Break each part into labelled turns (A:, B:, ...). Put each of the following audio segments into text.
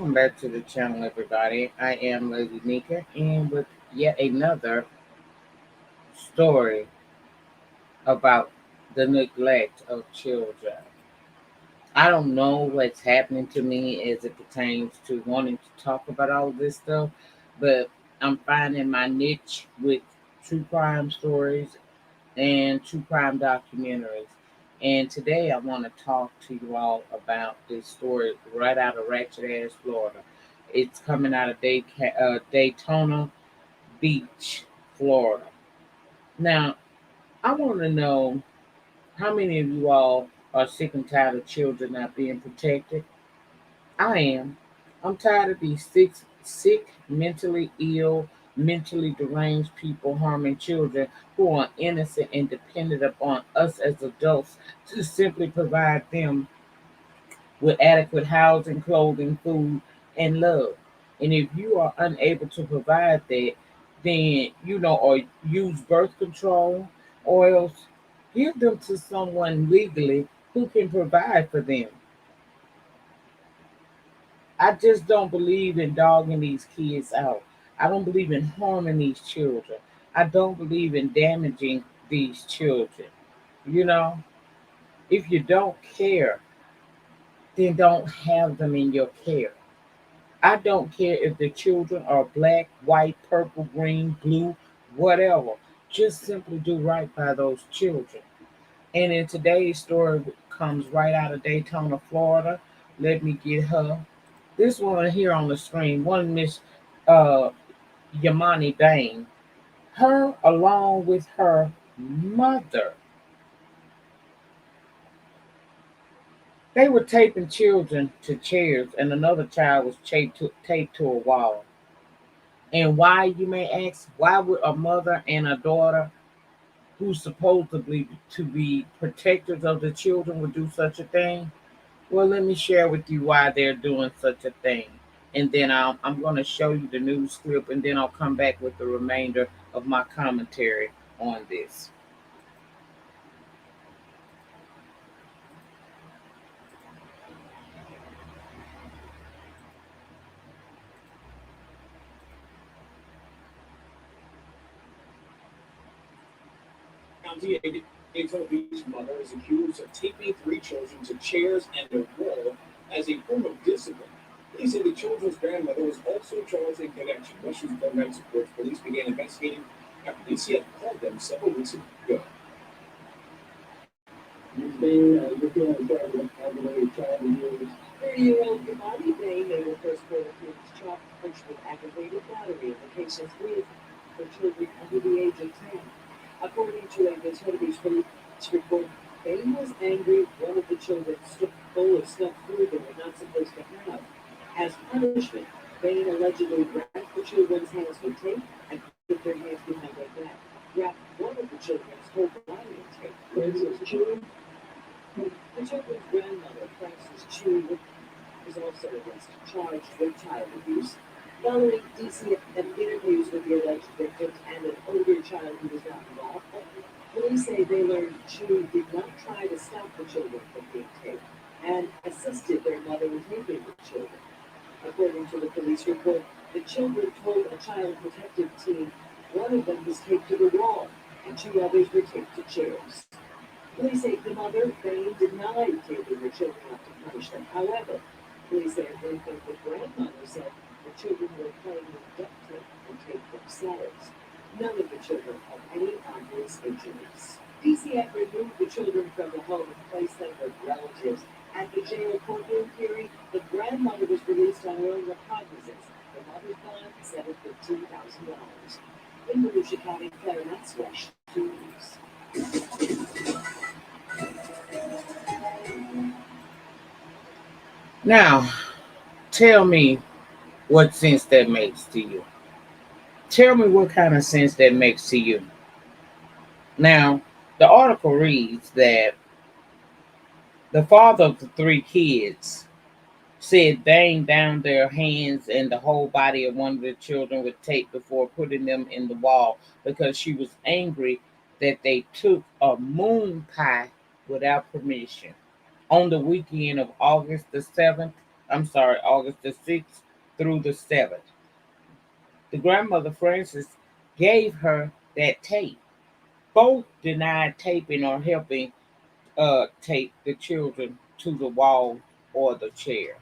A: Welcome back to the channel, everybody. I am Lady Nyca, and with yet another story about the neglect of children. I don't know what's happening to me as it pertains to wanting to talk about all of this stuff, but I'm finding my niche with true crime stories and true crime documentaries. And today I want to talk to you all about this story right out of Ratchet Ass, Florida. It's coming out of Daytona Beach, Florida. Now, I want to know how many of you all are sick and tired of children not being protected? I am. I'm tired of these sick, mentally ill, mentally deranged people harming children who are innocent and dependent upon us as adults to simply provide them with adequate housing, clothing, food, and love. And if you are unable to provide that, then or use birth control, or else give them to someone legally who can provide for them. I just don't believe in dogging these kids out. I don't believe in harming these children. I don't believe in damaging these children. You know, if you don't care, then don't have them in your care. I don't care if the children are black, white, purple, green, blue, whatever. Just simply do right by those children. And in today's story comes right out of Daytona, Florida. Let me get her. This one here on the screen, one Miss uh, Yamani Bain. Her, along with her mother, they were taping children to chairs, and another child was taped to a wall. And why, you may ask, why would a mother and a daughter who's supposedly to be protectors of the children would do such a thing? Well, let me share with you why they're doing such a thing. And then I'm going to show you the news clip, and then I'll come back with the remainder of my commentary on this.
B: County, a Daytona Beach mother is accused of taping three children to chairs and a wall as a form of discipline. Police say the children's grandmother was also charged in connection. Western Paramedic supports police began investigating after DCF called them several weeks ago.
C: You're feeling sorry for the aggravated child abuse. 30-year-old Imani Day made her first court appearance charged with aggravated battery in the case of three of her children under the age of 10. According to a Daytona Beach police report, Bain was angry one of the children took a bowl of stuffed food they were not supposed to have. As punishment, Bain allegedly wrapped the children's hands with tape and put their hands behind their back. Wrapped one of the children's whole body in tape. Francis Chew. The children's grandmother, Francis Chew, was also arrested, charged with child abuse. Following DCF interviews with the alleged victims and an older child who was not involved, police say they learned Chew did not try to stop the children from being taped and assisted their mother in taping the children. According to the police report, the children told a child protective team one of them was taped to the wall and two others were taped to chairs. Police say the mother, Bain, denied taping the children up to punish them. However, police say they think the grandmother said the children were playing with duct tape and taped themselves. None of the children have any obvious injuries. DCF removed the children from the home and placed them with relatives. At the jail courtroom hearing, the grandmother was released on her own recognizance. The mother's bond set at $15,000. In Volusia County, Clarinet's West News.
A: Now, tell me what sense that makes to you. Tell me what kind of sense that makes to you. Now, the article reads that the father of the three kids said bang down their hands and the whole body of one of the children with tape before putting them in the wall because she was angry that they took a moon pie without permission on the weekend of August the 7th, August the 6th through the 7th. The grandmother, Frances, gave her that tape. Both denied taping or helping tape the children to the wall or the chair.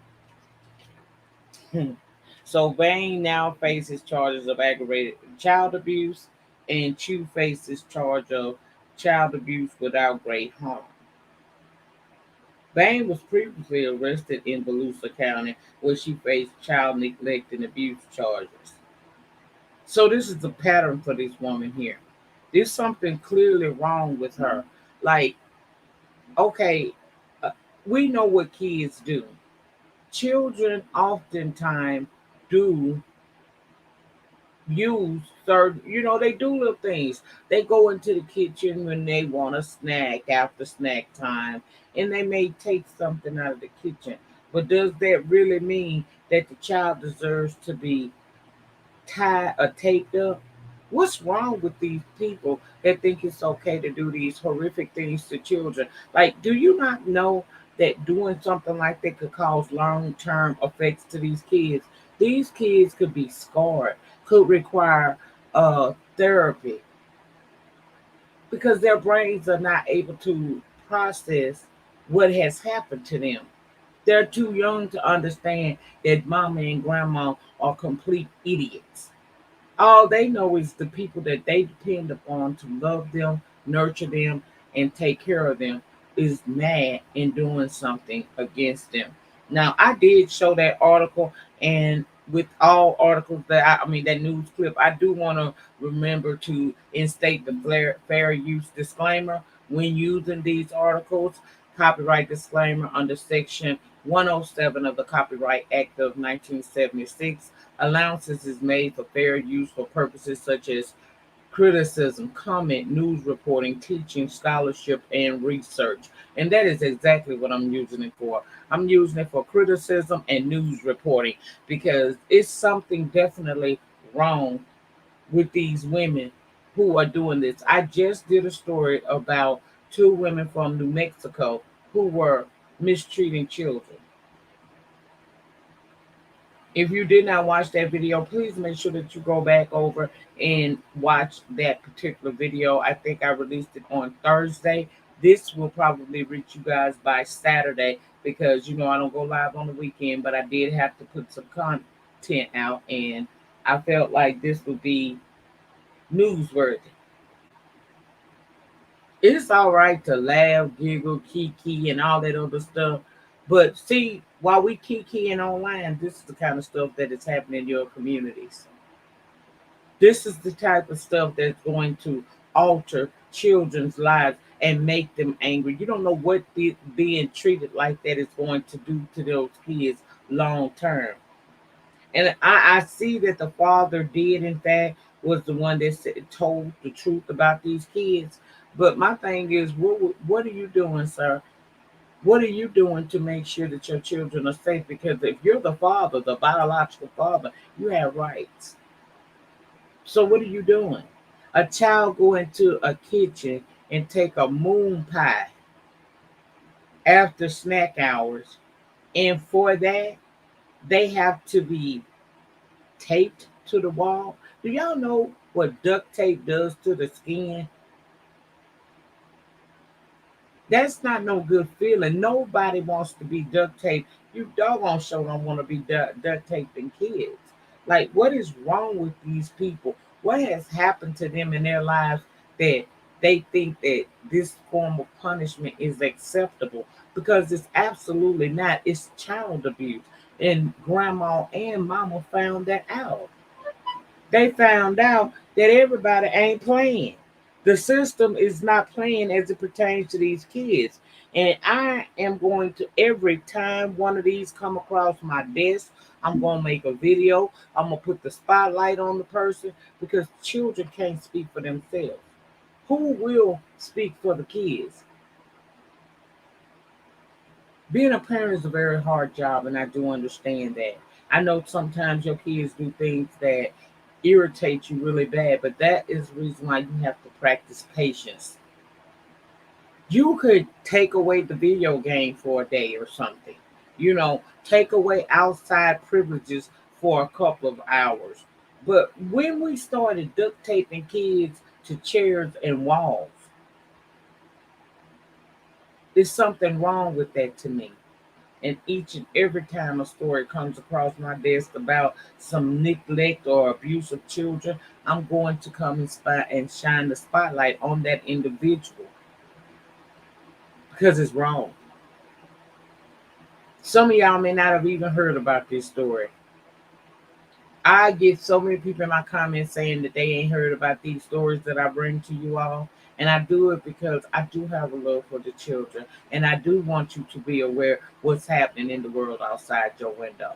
A: So Bain now faces charges of aggravated child abuse, and Chu faces charge of child abuse without great harm. Bain was previously arrested in Volusia County, where she faced child neglect and abuse charges. So this is the pattern for this woman here. There's something clearly wrong with her. Like, okay, uh, we know what kids do. Children oftentimes do use certain, they do little things. They go into the kitchen when they want a snack after snack time, and they may take something out of the kitchen. But does that really mean that the child deserves to be tied or taped up? What's wrong with these people that think it's okay to do these horrific things to children? Like, do you not know that doing something like that could cause long term effects to these kids? These kids could be scarred, could require therapy because their brains are not able to process what has happened to them. They're too young to understand that mama and grandma are complete idiots. All they know is the people that they depend upon to love them, nurture them, and take care of them is mad and doing something against them. Now, I did show that article, and with all articles that news clip, I do want to remember to instate the fair use disclaimer when using these articles. Copyright disclaimer under Section 107 of the Copyright Act of 1976. Allowances is made for fair use for purposes such as criticism, comment, news reporting, teaching, scholarship, and research. And that is exactly what I'm using it for. I'm using it for criticism and news reporting because it's something definitely wrong with these women who are doing this. I just did a story about two women from New Mexico who were mistreating children. If you did not watch that video, please make sure that you go back over and watch that particular video. I think I released it on Thursday. This will probably reach you guys by Saturday because I don't go live on the weekend, but I did have to put some content out, and I felt like this would be newsworthy. It's all right to laugh, giggle, kiki, and all that other stuff. But see, while we kikiing online, this is the kind of stuff that is happening in your communities. This is the type of stuff that's going to alter children's lives and make them angry. You don't know what being treated like that is going to do to those kids long term. And I see that the father did, in fact, was the one that told the truth about these kids. But my thing is, what are you doing, sir? What are you doing to make sure that your children are safe? Because if you're the father, the biological father, you have rights. So what are you doing? A child go into a kitchen and take a moon pie after snack hours, and for that, they have to be taped to the wall. Do y'all know what duct tape does to the skin? That's not no good feeling. Nobody wants to be duct taped. You doggone sure don't want to be duct taping kids. Like, what is wrong with these people? What has happened to them in their lives that they think that this form of punishment is acceptable? Because it's absolutely not. It's child abuse. And grandma and mama found that out. They found out that everybody ain't playing. The system is not playing as it pertains to these kids. And I am going to, every time one of these come across my desk, I'm going to make a video. I'm going to put the spotlight on the person because children can't speak for themselves. Who will speak for the kids? Being a parent is a very hard job, and I do understand that. I know sometimes your kids do things that irritate you really bad, but that is the reason why you have to practice patience. You could take away the video game for a day or something, take away outside privileges for a couple of hours. But when we started duct taping kids to chairs and walls, there's something wrong with that to me. And each and every time a story comes across my desk about some neglect or abuse of children, I'm going to come and shine the spotlight on that individual because it's wrong. Some of y'all may not have even heard about this story. I get so many people in my comments saying that they ain't heard about these stories that I bring to you all. And I do it because I do have a love for the children. And I do want you to be aware what's happening in the world outside your window.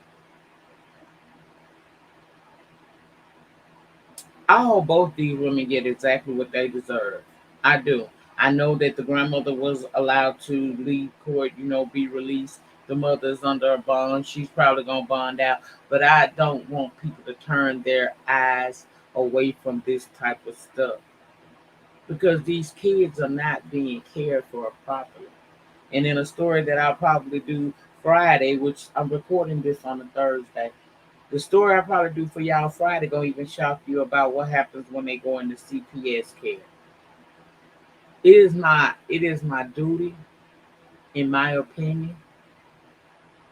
A: I hope both these women get exactly what they deserve. I do. I know that the grandmother was allowed to leave court, be released. The mother is under a bond. She's probably going to bond out. But I don't want people to turn their eyes away from this type of stuff because these kids are not being cared for properly. And in a story that I'll probably do Friday, which I'm recording this on a Thursday, the story I probably do for y'all Friday gonna even shock you about what happens when they go into CPS care. It is my duty, in my opinion,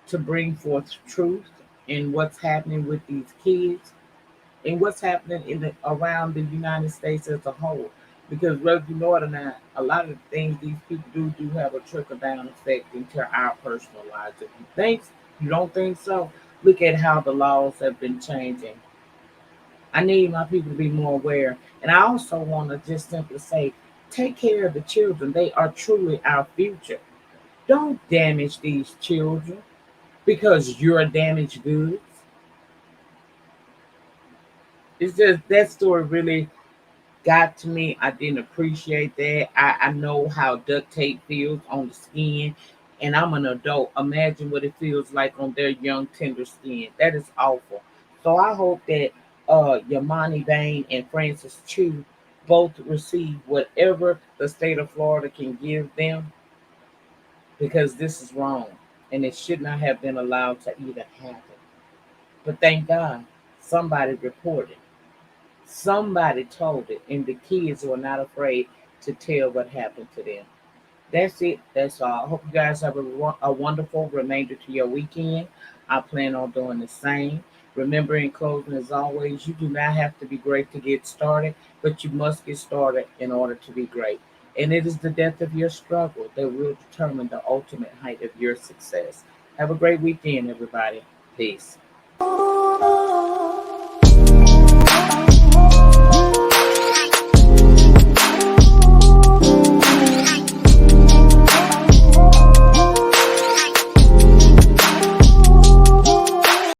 A: to bring forth truth in what's happening with these kids and what's happening around the United States as a whole. Because whether you know it or not, a lot of the things these people do have a trickle down effect into our personal lives. If you don't think so, look at how the laws have been changing. I need my people to be more aware. And I also want to just simply say, take care of the children. They are truly our future. Don't damage these children because you're damaged goods. It's just that story really got to me. I didn't appreciate that. I know how duct tape feels on the skin, and I'm an adult. Imagine what it feels like on their young, tender skin. That is awful. So I hope that Yamani Bain and Francis Chu both receive whatever the state of Florida can give them because this is wrong and it should not have been allowed to even happen. But thank God somebody reported. Somebody told it, and the kids were not afraid to tell what happened to them. That's it. That's all. I hope you guys have a wonderful remainder to your weekend. I plan on doing the same. Remember, in closing, as always, you do not have to be great to get started, but you must get started in order to be great. And it is the depth of your struggle that will determine the ultimate height of your success. Have a great weekend, everybody. Peace.